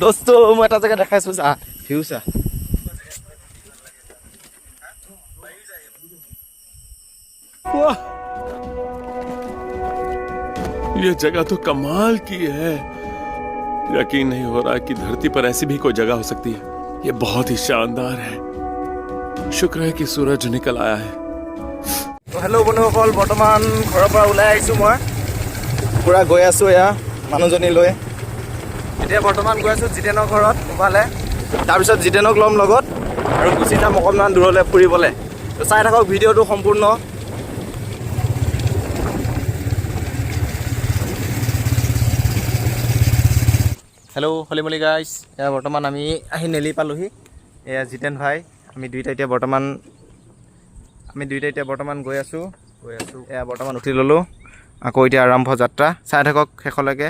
দোস্ত মই এটা জেগা দেখাইছো চা ভিউ চা ये जगह तो कमाल की है। यकीन नहीं हो रहा कि धरती पर ऐसी भी कोई जगह हो सकती है। ये बहुत ही शानदार है। शुक्र है कि सूरज निकल आया है। হেল্ল' বন্ধুসকল বৰ্তমান ঘৰৰ পৰা ওলাই আহিছোঁ মই পুৰা গৈ আছোঁ এয়া মানুহজনী লৈ এতিয়া বৰ্তমান গৈ আছোঁ জিতেনৰ ঘৰত মোবাইলে তাৰপিছত জিতেনক ল'ম লগত আৰু গুচি যাম অকণমান দূৰলৈ ফুৰিবলৈ তো চাই থাকক ভিডিঅ'টো সম্পূৰ্ণ হেল্ল' হলিমলি গাইছ এয়া বৰ্তমান আমি আহি নেলি পালোহি এয়া জিতেন ভাই আমি দুইটা এতিয়া বৰ্তমান গৈ আছোঁ এয়া বৰ্তমান উঠি ল'লোঁ আকৌ এতিয়া আৰম্ভ যাত্ৰা চাই থাকক শেষলৈকে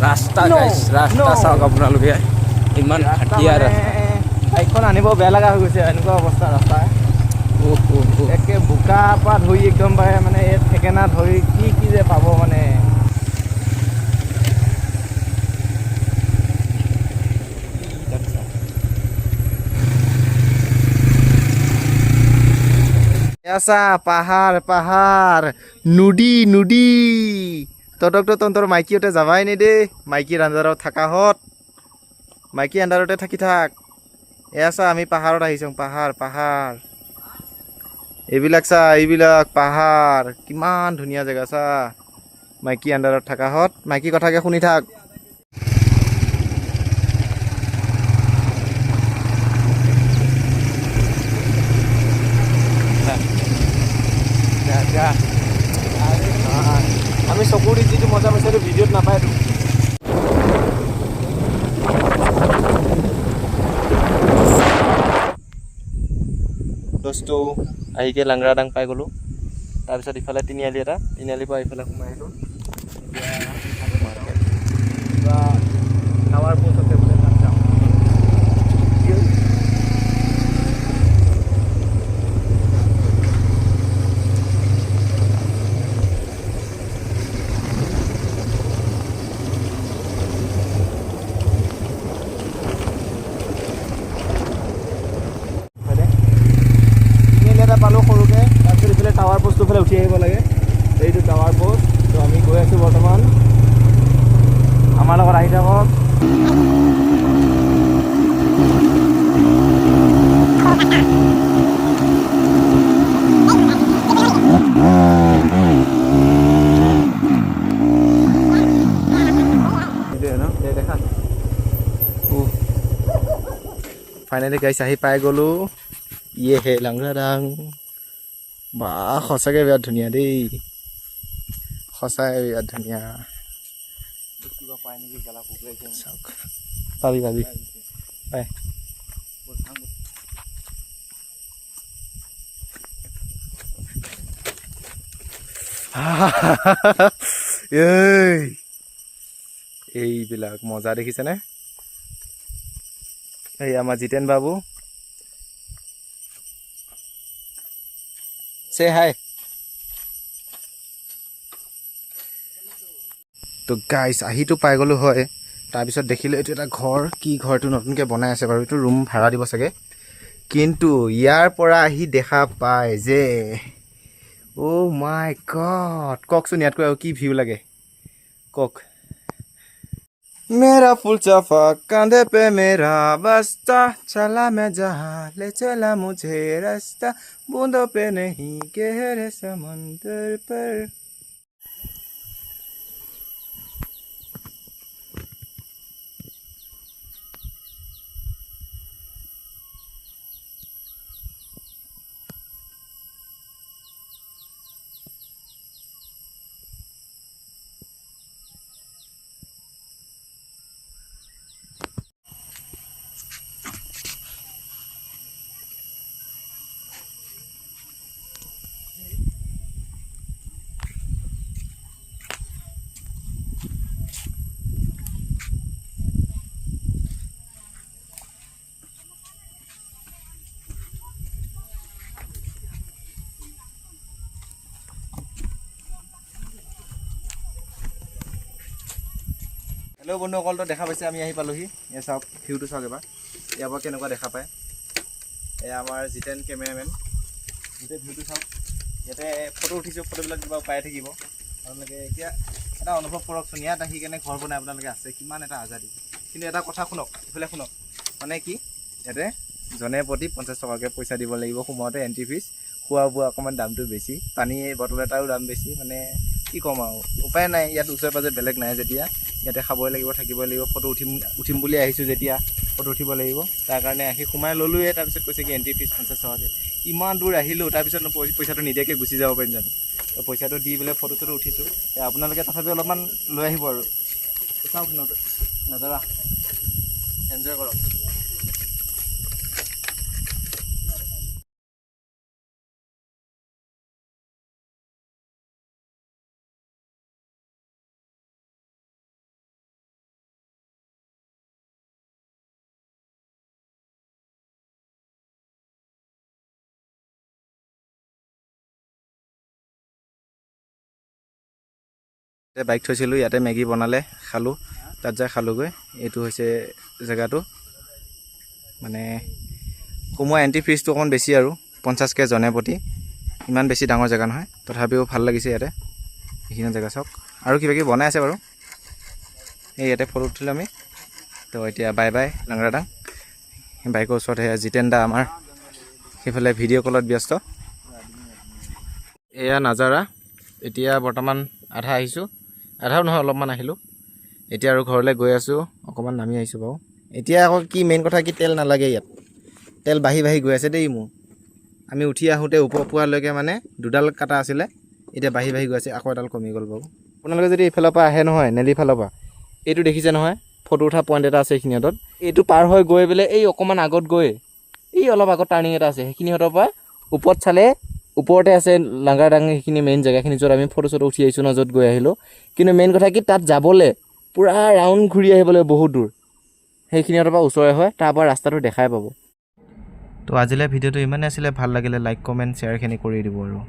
ৰাস্তা চাওক আপোনালোকে ইমান হাতীয়া বাইকখন আনিব বেয়া লগা হৈ গৈছে এনেকুৱা অৱস্থা ৰাস্তা একে বোকা পৰা ধৰি একদম পাৰে মানে এই ঠেকেনা ধৰি কি যে পাব মানে এছা পাহাৰ নদী তহঁতকতো তহঁতৰ মাইকীহঁতে যাবাই নেদেই মাইকীৰ আণ্ডাৰত থাকাহঁত মাইকী আণ্ডাৰতে থাকি থাক এয়া চা আমি পাহাৰত আহিছোঁ পাহাৰ এইবিলাক পাহাৰ কিমান ধুনীয়া জেগা চা মাইকী আণ্ডাৰত থাকাহঁত মাইকী কথাকে শুনি থাক আমি চকুৰি যিটো মজা পাইছোঁ সেইটো ভিডিঅ'ত নাপায়তো দোস্ত আহিকে লাংৰাডাং পাই গ'লোঁ তাৰপিছত ইফালে তিনিআলিৰ পৰা ইফালে সোমাই আহিলোঁ এতিয়া টাৱাৰ পোষ্ট আছে বোলে তাত যাওঁ পালোঁ সৰুকৈ তাৰপিছত ইফালে টাৱাৰ পোষ্টটো ফালে উঠি আহিব লাগে এইটো টাৱাৰ পোষ্ট তো আমি গৈ আছোঁ বৰ্তমান আমাৰ লগত আহি থাকক দেখা ফাইনেলি গাইছ আহি পাই গ'লোঁ ইয়ে হে লাংৰাডাং বা সঁচাকৈ বিৰাট ধুনীয়া দেই সঁচাই বিৰাট ধুনীয়া চাওক পাবি পাই এইবিলাক মজা দেখিছেনে এই আমাৰ জিতেন বাবু Say hi. তো গাইছ আহিতো পাই গ'লোঁ হয় তাৰপিছত দেখিলোঁ এইটো এটা ঘৰ কি ঘৰটো নতুনকৈ বনাই আছে বাৰু এইটো ৰুম ভাড়া দিব চাগে কিন্তু ইয়াৰ পৰা আহি দেখা পায় যে অ' মাই গড কওকচোন ইয়াতকৈ আৰু কি ভিউ লাগে কওক मेरा फूल चाफा कंधे पे मेरा बस्ता चला मैं जहाँ ले चला मुझे रास्ता बूंदों पे नहीं गहरे समंदर पर হেল্ল' বন্ধুসকল, তো দেখা পাইছে আমি আহি পালোহি। এয়া চাওক, ভিউটো চাওক এবাৰ, ইয়াৰ পৰা কেনেকুৱা দেখা পায়। এয়া আমাৰ জিতেন কেমেৰামেন, গোটেই ভিউটো চাওক। ইয়াতে ফটো উঠিছোঁ, ফটোবিলাক কিবা পাই থাকিব আপোনালোকে। এতিয়া এটা অনুভৱ কৰকচোন, ইয়াত আহি কেনে ঘৰ বনাই আপোনালোকে আছে, কিমান এটা আজাদী। কিন্তু এটা কথা শুনক, এইফালে শুনক, মানে কি ইয়াতে জনে প্ৰতি 50 টকাকৈ পইচা দিব লাগিব সোমাওঁতে, এণ্ট্ৰি ফিজ। খোৱা বোৱা অকণমান দামটো বেছি, পানী বটল এটাৰো দাম বেছি। মানে কি ক'ম আৰু, উপায় নাই। ইয়াত ওচৰে পাজৰে বেলেগ নাই যেতিয়া ইয়াতে খাবই লাগিব, থাকিবই লাগিব। ফটো উঠিম বুলি আহিছোঁ যেতিয়া ফটো উঠিব লাগিব, তাৰ কাৰণে আহি সোমাই ল'লোৱে। তাৰপিছত কৈছে কি এণ্ট্ৰি ফিজ 50 টকাকৈ। ইমান দূৰ আহিলোঁ, তাৰপিছত পইচাটো নিদিয়াকৈ গুচি যাব পাৰিম জানো? পইচাটো দি পেলাই ফটো চটো উঠিছোঁ। আপোনালোকে তথাপিও অলপমান লৈ আহিব আৰু চাওক, নাজাৰা এনজয় কৰক। বাইক থৈছিলোঁ, ইয়াতে মেগী বনালে, খালোঁ। তাত যাই খালোঁগৈ। এইটো হৈছে জেগাটো। মানে সোমোৱা এণ্ট্ৰি ফিজটো অকণমান বেছি আৰু 50কৈ জনে প্ৰতি। ইমান বেছি ডাঙৰ জেগা নহয়, তথাপিও ভাল লাগিছে ইয়াতে। এইখিনি জেগা চাওক, আৰু কিবা কিবি বনাই আছে বাৰু। এই ইয়াতে ফটো উঠিলোঁ আমি। তো এতিয়া বাই বাই লাংৰাদাং। বাইকৰ ওচৰত সেয়া জিতেন দা আমাৰ, সেইফালে ভিডিঅ' কলত ব্যস্ত। এয়া নাজাৰা। এতিয়া বৰ্তমান আধা আহিছোঁ, আধাও নহয় অলপমান আহিলোঁ। এতিয়া আৰু ঘৰলৈ গৈ আছোঁ, অকণমান নামি আহিছোঁ বাৰু। এতিয়া আকৌ কি মেইন কথা কি, তেল নালাগে ইয়াত। তেল বাঢ়ি বাঢ়ি গৈ আছে দেই মোৰ। আমি উঠি আহোঁতে ওপৰ পোৱালৈকে মানে 2ডাল কাটা আছিলে, এতিয়া বাঢ়ি বাঢ়ি গৈ আছে। আকৌ এডাল কমি গ'ল বাৰু। আপোনালোকে যদি এইফালৰ পৰা আহে নহয়, নেলি ফালৰ পৰা, এইটো দেখিছে নহয় ফটো উঠা পইণ্ট এটা আছে এইখিনিহঁতত। এইটো পাৰ হৈ গৈ পেলাই এই অকণমান আগত গৈ এই অলপ আগত টাৰ্ণিং এটা আছে, সেইখিনিহঁতৰ পৰা ওপৰত চালে ওপৰতে আছে লাংৰাদাং। সেইখিনি মেইন জেগাখিনি য'ত আমি ফটো চটো উঠি আহিছোঁ ন, য'ত গৈ আহিলোঁ। কিন্তু মেইন কথা কি, তাত যাবলৈ পূৰা ৰাউণ্ড ঘূৰি আহিবলৈ বহুত দূৰ। সেইখিনিহঁতৰ পৰা ওচৰে হয়, তাৰ পৰা ৰাস্তাটো দেখাই পাব। তো আজিলৈ ভিডিঅ'টো ইমানেই আছিলে। ভাল লাগিলে লাইক কমেণ্ট শ্বেয়াৰখিনি কৰি দিব আৰু।